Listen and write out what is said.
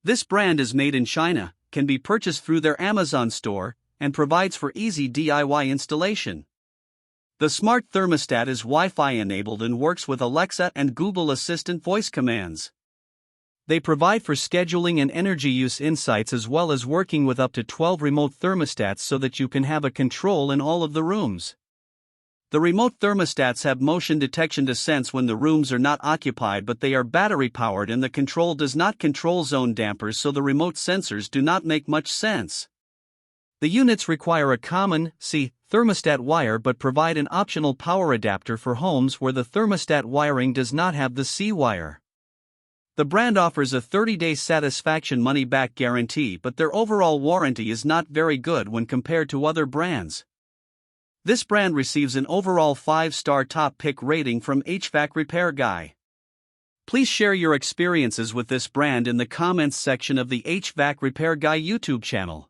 This brand is made in China, can be purchased through their Amazon store, and provides for easy DIY installation. The Smart Thermostat is Wi-Fi enabled and works with Alexa and Google Assistant voice commands. They provide for scheduling and energy use insights as well as working with up to 12 remote thermostats so that you can have a control in all of the rooms. The remote thermostats have motion detection to sense when the rooms are not occupied, but they are battery powered and the control does not control zone dampers, so the remote sensors do not make much sense. The units require a common C thermostat wire but provide an optional power adapter for homes where the thermostat wiring does not have the C wire. The brand offers a 30-day satisfaction money-back guarantee, but their overall warranty is not very good when compared to other brands. This brand receives an overall 5-star top pick rating from HvacRepairGuy. Please share your experiences with this brand in the comments section of the HvacRepairGuy YouTube channel.